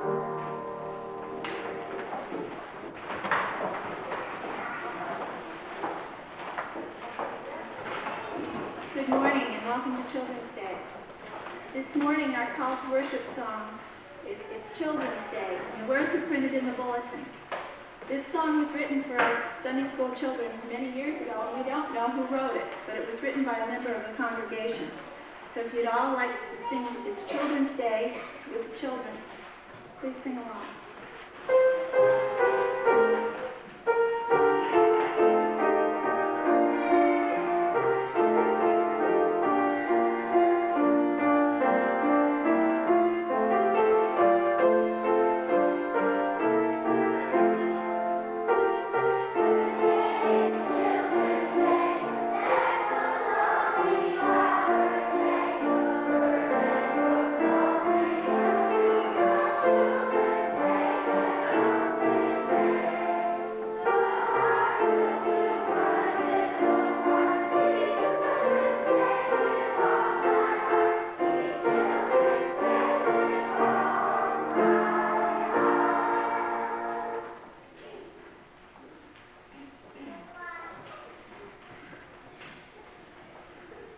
Good morning and welcome to Children's Day. This morning our call to worship song is It's Children's Day, and the words are printed in the bulletin. This song was written for our Sunday school children many years ago, and we don't know who wrote it, but it was written by a member of the congregation. So if you'd all like to sing It's Children's Day with the children, please sing along.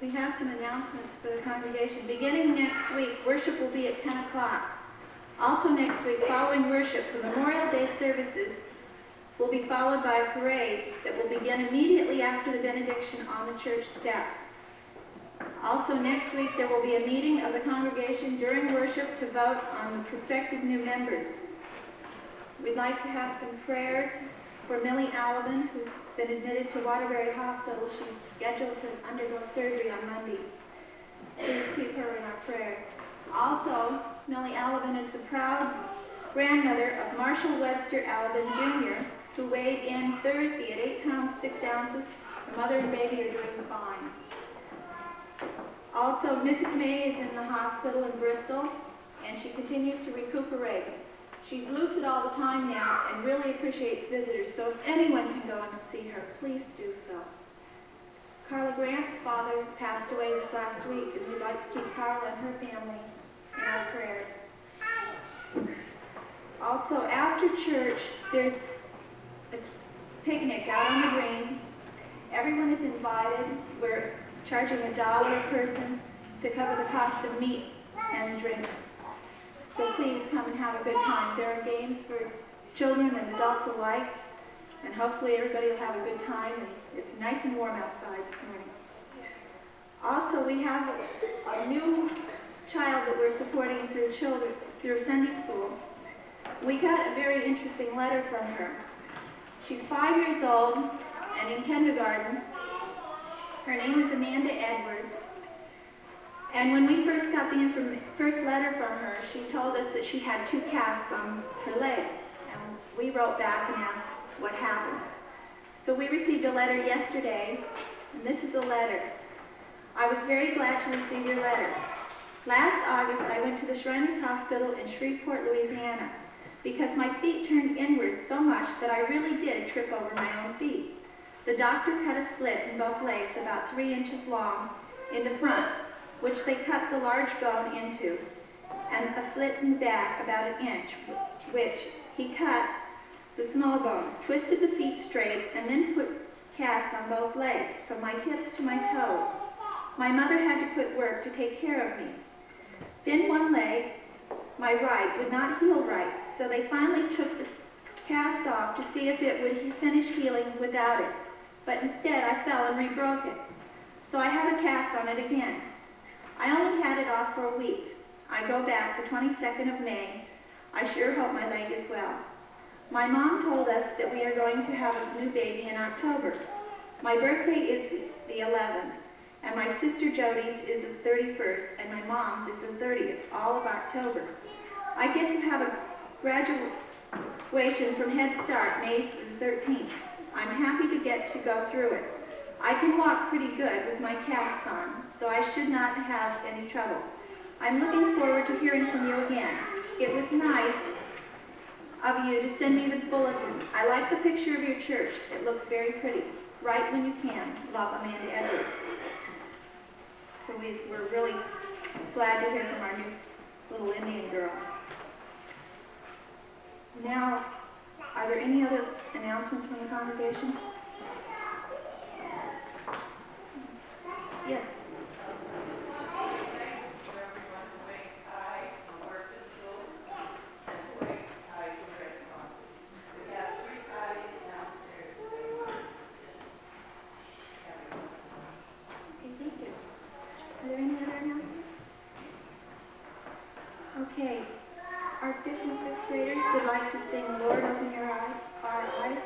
We have some announcements for the congregation. Beginning next week, worship will be at 10 o'clock. Also next week, following worship, the Memorial Day services will be followed by a parade that will begin immediately after the benediction on the church steps. Also next week, there will be a meeting of the congregation during worship to vote on the prospective new members. We'd like to have some prayers for Millie Alvin, who's been admitted to Waterbury Hospital. She's scheduled to undergo surgery on Monday. Please keep her in our prayers. Also, Millie Alvin is the proud grandmother of Marshall Webster Alvin, Jr., who weighed in Thursday at 8 pounds 6 ounces. The mother and baby are doing fine. Also, Mrs. May is in the hospital in Bristol, and she continues to recuperate. She's lucid all the time now and really appreciates visitors, so if anyone can go and see her, please do so. Carla Grant's father passed away this last week, and we'd like to keep Carla and her family in our prayers. Also, after church, there's a picnic out on the green. Everyone is invited. We're charging $1 a person to cover the cost of meat and drink. So please come and have a good time. There are games for children and adults alike, and hopefully everybody will have a good time. And it's nice and warm outside this morning. Also, we have a new child that we're supporting through Sunday school. We got a very interesting letter from her. She's 5 years old and in kindergarten. Her name is Amanda Edwards. And when we first got the first letter from her, she told us that she had 2 casts on her leg. And we wrote back and asked what happened. So we received a letter yesterday, and this is the letter. I was very glad to receive your letter. Last August, I went to the Shriners Hospital in Shreveport, Louisiana, because my feet turned inward so much that I really did trip over my own feet. The doctor cut a slit in both legs about 3 inches long in the front, which they cut the large bone into, and a slit in the back about 1 inch, which he cut the small bones, twisted the feet straight, and then put casts on both legs, from my hips to my toes. My mother had to quit work to take care of me. Then one leg, my right, would not heal right, so they finally took the cast off to see if it would finish healing without it. But instead, I fell and re-broke it. So I have a cast on it again. I only had it off for a week. I go back the 22nd of May. I sure hope my leg is well. My mom told us that we are going to have a new baby in October. My birthday is the 11th, and my sister Jody's is the 31st, and my mom's is the 30th, all of October. I get to have a graduation from Head Start May the 13th. I'm happy to get to go through it. I can walk pretty good with my casts on, so I should not have any trouble. I'm looking forward to hearing from you again. It was nice of you to send me the bulletin. I like the picture of your church. It looks very pretty. Write when you can. Love, Amanda Edwards. So we're really glad to hear from our new little Indian girl. Now, are there any other announcements from the congregation? Yes. Are there any other announcements? Okay. Our 5th and 6th graders would like to sing Lord Open Your Eyes, Our Eyes.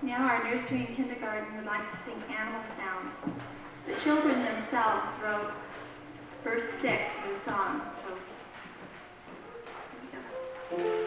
Now our nursery and kindergarten would like to sing animal sounds. The children themselves wrote verse 6 of the song. So, here we go.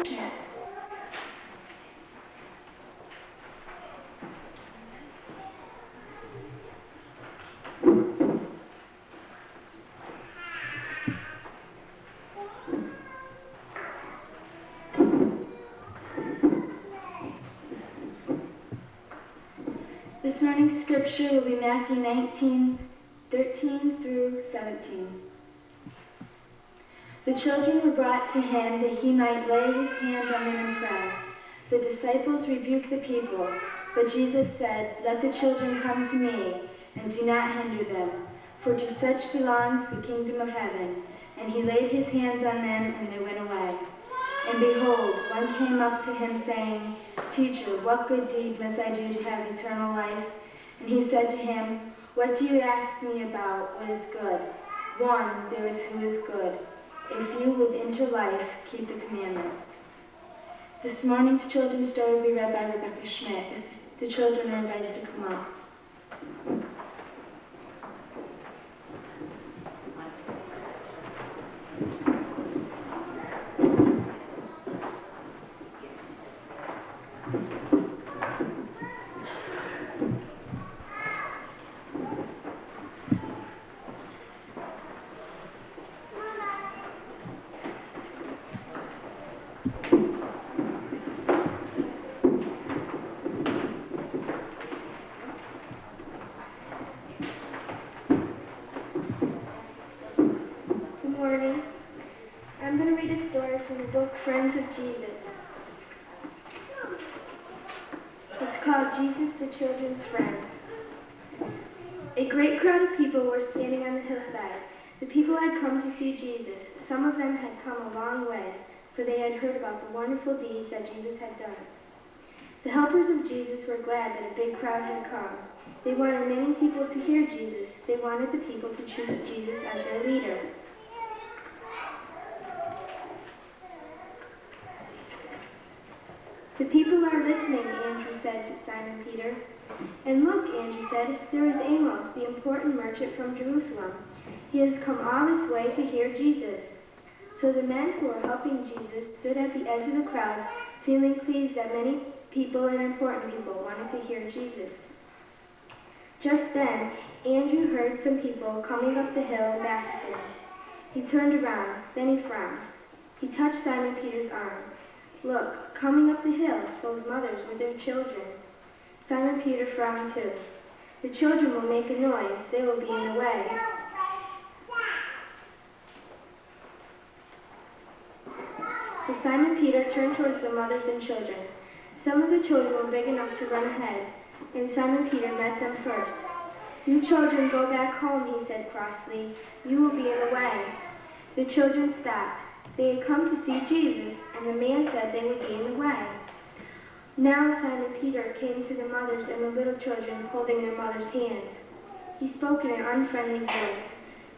Schmidt. This morning's scripture will be Matthew 19:13 through 17. The children were brought to him that he might lay his hands on them and pray. The disciples rebuked the people, but Jesus said, "Let the children come to me, and do not hinder them, for to such belongs the kingdom of heaven." And he laid his hands on them, and they went away. And behold, one came up to him, saying, "Teacher, what good deed must I do to have eternal life?" And he said to him, "What do you ask me about? What is good? One there is who is good. If you would enter life, keep the commandments." This morning's children's story will be read by Rebecca Schmidt. If the children are invited to come up. I'm going to read a story from the book Friends of Jesus. It's called Jesus the Children's Friend. A great crowd of people were standing on the hillside. The people had come to see Jesus. Some of them had come a long way, for they had heard about the wonderful deeds that Jesus had done. The helpers of Jesus were glad that a big crowd had come. They wanted many people to hear Jesus. They wanted the people to choose Jesus as their leader. "The people are listening," Andrew said to Simon Peter. "And look," Andrew said, "there is Amos, the important merchant from Jerusalem. He has come all this way to hear Jesus." So the men who were helping Jesus stood at the edge of the crowd, feeling pleased that many people and important people wanted to hear Jesus. Just then, Andrew heard some people coming up the hill and back to him. He turned around, then he frowned. He touched Simon Peter's arm. "Look, coming up the hill, those mothers with their children." Simon Peter frowned too. "The children will make a noise. They will be in the way." So Simon Peter turned towards the mothers and children. Some of the children were big enough to run ahead, and Simon Peter met them first. "You children go back home," he said crossly. "You will be in the way." The children stopped. They had come to see Jesus, and the man said they would be in the way. Now Simon Peter came to the mothers and the little children holding their mother's hands. He spoke in an unfriendly voice.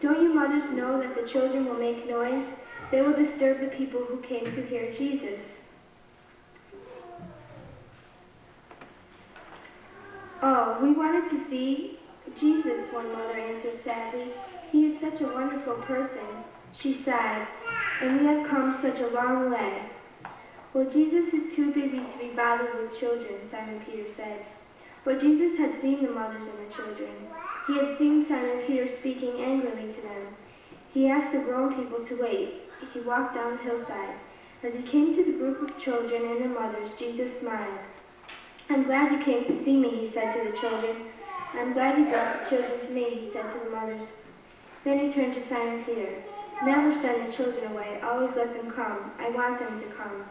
"Don't you mothers know that the children will make noise? They will disturb the people who came to hear Jesus." "Oh, we wanted to see Jesus," one mother answered sadly. "He is such a wonderful person." She sighed. "And we have come such a long way." "Well, Jesus is too busy to be bothered with children," Simon Peter said. But Jesus had seen the mothers and the children. He had seen Simon Peter speaking angrily to them. He asked the grown people to wait. He walked down the hillside. As he came to the group of children and their mothers, Jesus smiled. "I'm glad you came to see me," he said to the children. "I'm glad you brought the children to me," he said to the mothers. Then he turned to Simon Peter. "Never send the children away. Always let them come. I want them to come."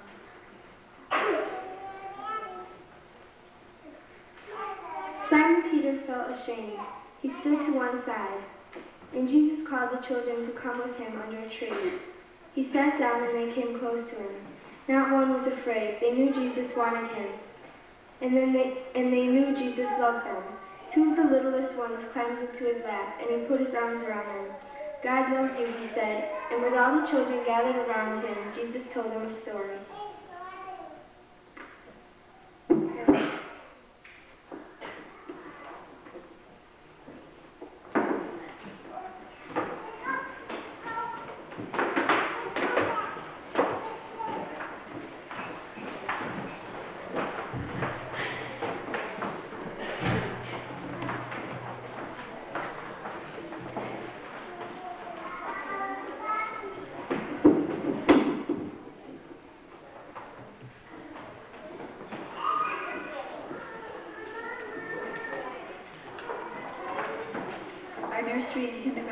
Simon Peter felt ashamed. He stood to one side, and Jesus called the children to come with him under a tree. He sat down and they came close to him. Not one was afraid. They knew Jesus wanted him, and they knew Jesus loved them. Two of the littlest ones climbed into his lap, and he put his arms around them. "God loves you," he said, and with all the children gathered around him, Jesus told them a story.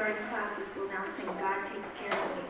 kindergarten classes will now sing God Takes Care of Me.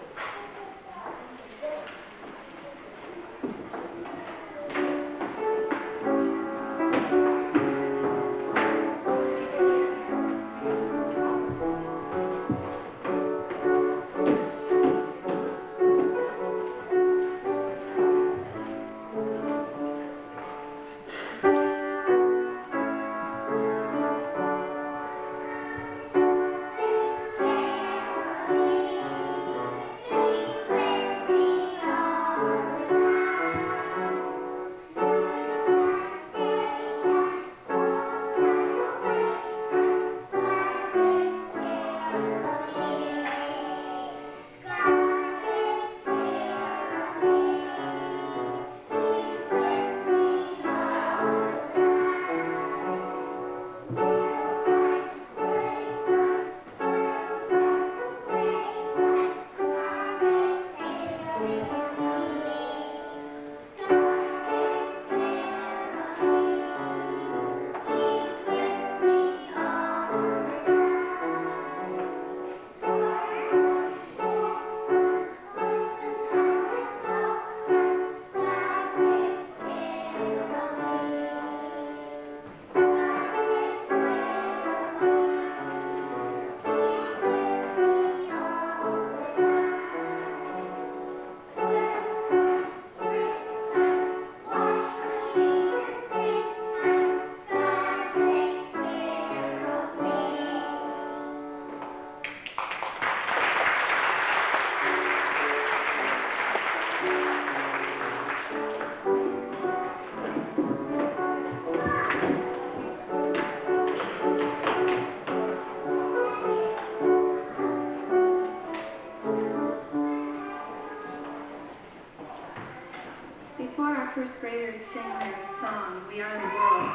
First graders sing their song, We Are the World.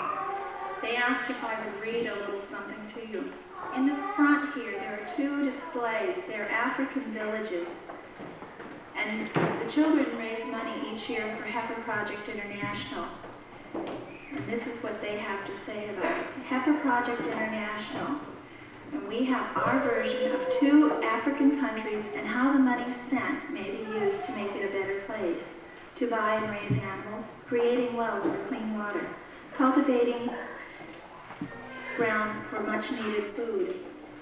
They asked if I would read a little something to you. In the front here, there are two displays. They're African villages. And the children raise money each year for Heifer Project International. And this is what they have to say about it. Heifer Project International. And we have our version of 2 African countries and how the money spent may be used to make it a better place. To buy and raise animals, creating wells for clean water, cultivating ground for much-needed food.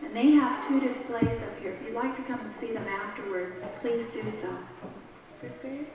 And they have 2 displays up here. If you'd like to come and see them afterwards, please do so. First grade?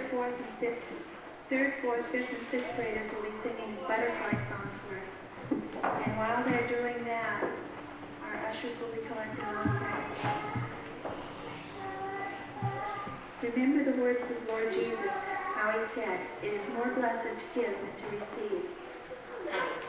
fourth, fifth, and sixth graders will be singing butterfly songs for us. And while they're doing that, our ushers will be collecting offerings. Remember the words of the Lord Jesus, how he said, "It is more blessed to give than to receive."